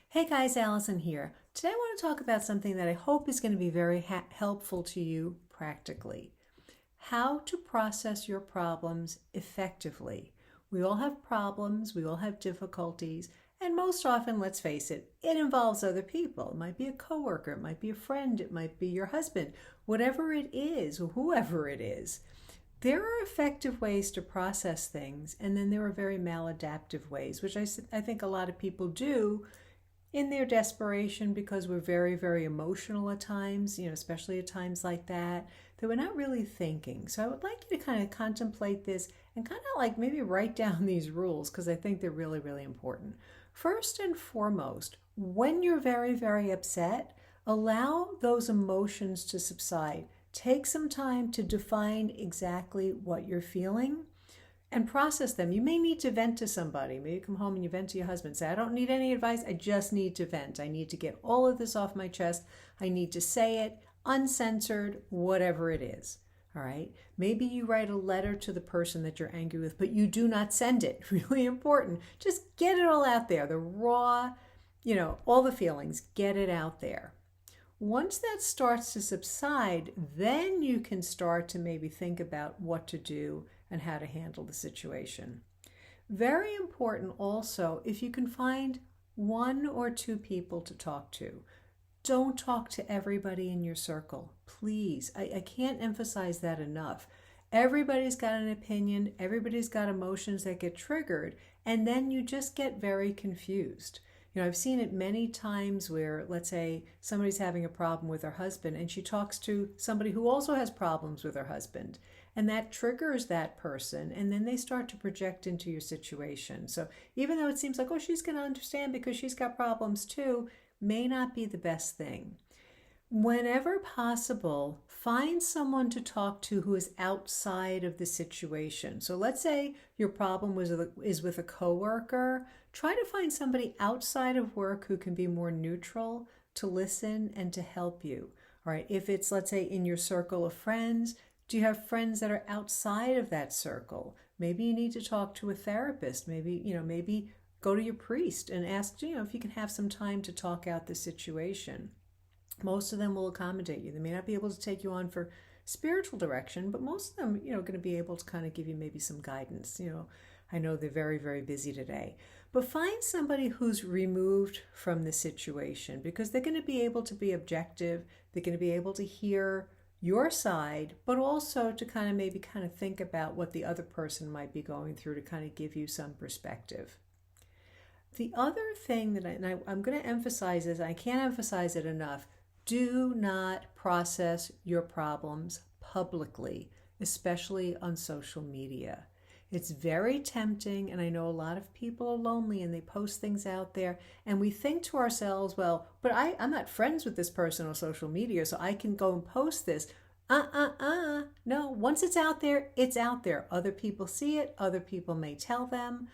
Hey guys, Allison here. Today I want to talk about something that I hope is going to be very helpful to you practically. How to process your problems effectively. We all have problems, we all have difficulties, and most often, let's face it, it involves other people. It might be a coworker, it might be a friend, it might be your husband, whatever it is, or whoever it is. There are effective ways to process things, and then there are very maladaptive ways, which I think a lot of people do in their desperation because we're very, very emotional at times, especially at times like that we're not really thinking. So I would like you to kind of contemplate this and kind of like maybe write down these rules because I think they're really, really important. First and foremost, when you're very, very upset, allow those emotions to subside. Take some time to define exactly what you're feeling and process them. You may need to vent to somebody. Maybe you come home and you vent to your husband. Say, I don't need any advice. I just need to vent. I need to get all of this off my chest. I need to say it uncensored, whatever it is. All right. Maybe you write a letter to the person that you're angry with, but you do not send it. Really important. Just get it all out there. The raw, all the feelings, get it out there. Once that starts to subside, then you can start to maybe think about what to do and how to handle the situation. Very important also, if you can find one or two people to talk to. Don't talk to everybody in your circle. Please, I can't emphasize that enough. Everybody's got an opinion, everybody's got emotions that get triggered, and then you just get very confused. I've seen it many times where, let's say, somebody's having a problem with her husband and she talks to somebody who also has problems with her husband. And that triggers that person, and then they start to project into your situation. So even though it seems like, oh, she's going to understand because she's got problems too, may not be the best thing. Whenever possible, find someone to talk to who is outside of the situation. So let's say your problem is with a coworker. Try to find somebody outside of work who can be more neutral to listen and to help you. All right. If it's, let's say, in your circle of friends, do you have friends that are outside of that circle? Maybe you need to talk to a therapist. Maybe go to your priest and ask, if you can have some time to talk out the situation. Most of them will accommodate you. They may not be able to take you on for spiritual direction, but most of them, going to be able to kind of give you maybe some guidance. I know they're very, very busy today. But find somebody who's removed from the situation because they're going to be able to be objective. They're going to be able to hear your side, but also to kind of think about what the other person might be going through to kind of give you some perspective. The other thing that I'm going to emphasize is, I can't emphasize it enough, do not process your problems publicly, especially on social media. It's very tempting, and I know a lot of people are lonely and they post things out there, and we think to ourselves, well, but I'm not friends with this person on social media, so I can go and post this. No, once it's out there, it's out there. Other people see it, other people may tell them.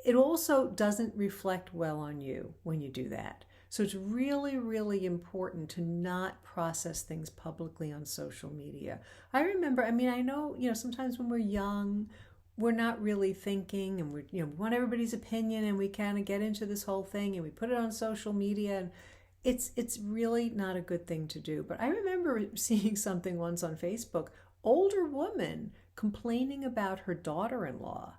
It also doesn't reflect well on you when you do that. So it's really, really important to not process things publicly on social media. I remember, I know, sometimes when we're young, we're not really thinking, and we want everybody's opinion, and we kind of get into this whole thing and we put it on social media, and it's really not a good thing to do. But I remember seeing something once on Facebook, older woman complaining about her daughter-in-law.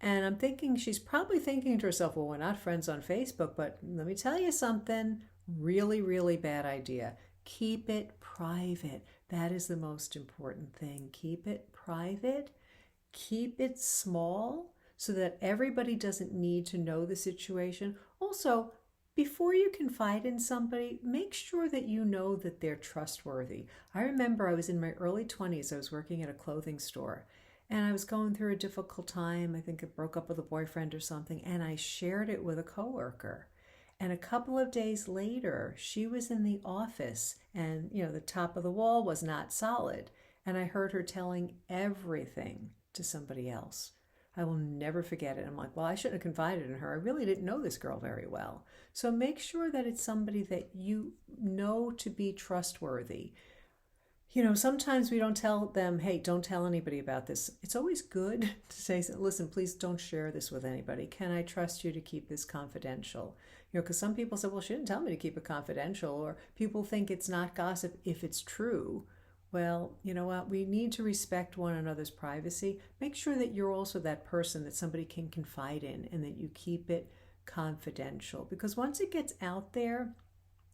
And I'm thinking, she's probably thinking to herself, well, we're not friends on Facebook, but let me tell you something, really, really bad idea. Keep it private. That is the most important thing. Keep it private. Keep it small so that everybody doesn't need to know the situation. Also, before you confide in somebody, make sure that you know that they're trustworthy. I remember I was in my early 20s. I was working at a clothing store. And I was going through a difficult time. I think I broke up with a boyfriend or something, and I shared it with a coworker. And a couple of days later, she was in the office, and the top of the wall was not solid. And I heard her telling everything to somebody else. I will never forget it. I'm like, well, I shouldn't have confided in her. I really didn't know this girl very well. So make sure that it's somebody that you know to be trustworthy. Sometimes we don't tell them, hey, don't tell anybody about this. It's always good to say, listen, please don't share this with anybody. Can I trust you to keep this confidential? Because some people say, well, she didn't tell me to keep it confidential, or people think it's not gossip if it's true. Well, you know what? We need to respect one another's privacy. Make sure that you're also that person that somebody can confide in and that you keep it confidential. Because once it gets out there,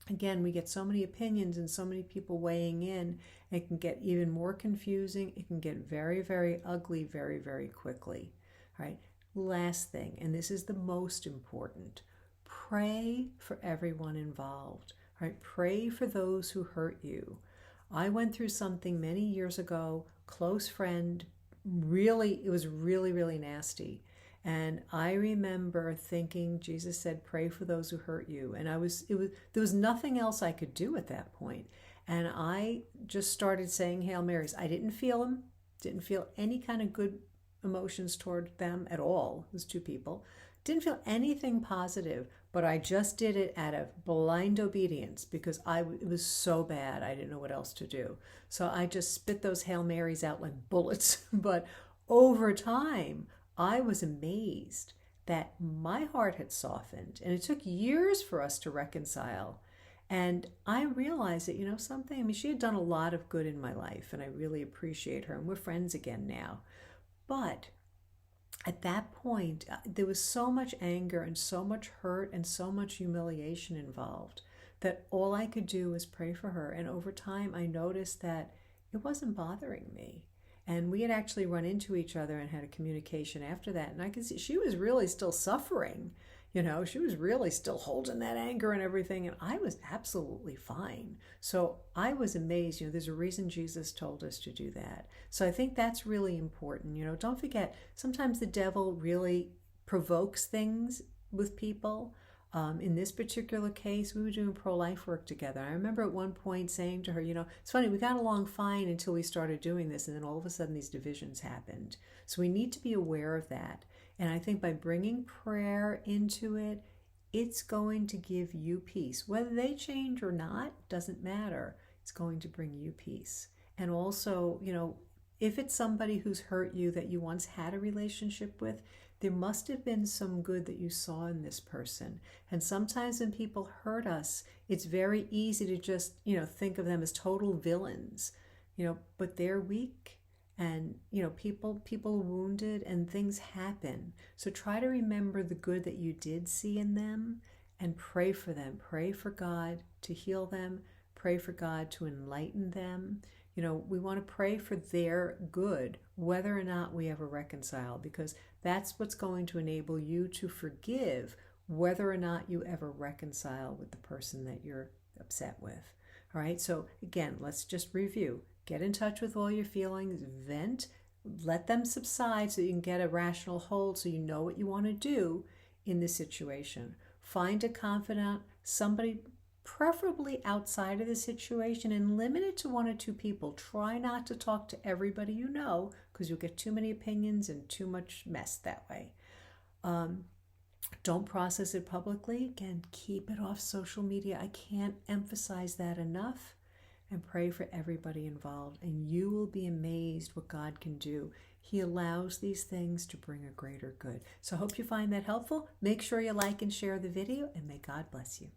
again, we get so many opinions and so many people weighing in, it can get even more confusing. It can get very, very ugly very, very quickly. All right. Last thing, and this is the most important, pray for everyone involved. All right. Pray for those who hurt you. I went through something many years ago, close friend, it was really, really nasty. And I remember thinking, Jesus said, pray for those who hurt you. And there was nothing else I could do at that point. And I just started saying Hail Marys. I didn't feel them, didn't feel any kind of good emotions toward them at all. It was two people. Didn't feel anything positive, but I just did it out of blind obedience because it was so bad. I didn't know what else to do. So I just spit those Hail Marys out like bullets. But over time, I was amazed that my heart had softened, and it took years for us to reconcile. And I realized that, something, I mean, she had done a lot of good in my life, and I really appreciate her, and we're friends again now. But at that point, there was so much anger and so much hurt and so much humiliation involved that all I could do was pray for her. And over time, I noticed that it wasn't bothering me. And we had actually run into each other and had a communication after that. And I could see she was really still suffering. She was really still holding that anger and everything. And I was absolutely fine. So I was amazed. There's a reason Jesus told us to do that. So I think that's really important. Don't forget, sometimes the devil really provokes things with people. In this particular case, we were doing pro-life work together. I remember at one point saying to her, it's funny, we got along fine until we started doing this, and then all of a sudden these divisions happened. So we need to be aware of that. And I think by bringing prayer into it, it's going to give you peace. Whether they change or not, doesn't matter. It's going to bring you peace. And also, if it's somebody who's hurt you that you once had a relationship with, there must have been some good that you saw in this person. And sometimes when people hurt us, it's very easy to just, think of them as total villains, but they're weak. And, people are wounded and things happen. So try to remember the good that you did see in them and pray for them. Pray for God to heal them. Pray for God to enlighten them. We want to pray for their good, whether or not we ever reconcile, because that's what's going to enable you to forgive whether or not you ever reconcile with the person that you're upset with. All right. So again, let's just review. Get in touch with all your feelings, vent, let them subside so you can get a rational hold so you know what you want to do in this situation. Find a confidant, somebody preferably outside of the situation, and limit it to one or two people. Try not to talk to everybody because you'll get too many opinions and too much mess that way. Don't process it publicly. Again, keep it off social media. I can't emphasize that enough. And pray for everybody involved, and you will be amazed what God can do. He allows these things to bring a greater good. So I hope you find that helpful. Make sure you like and share the video, and may God bless you.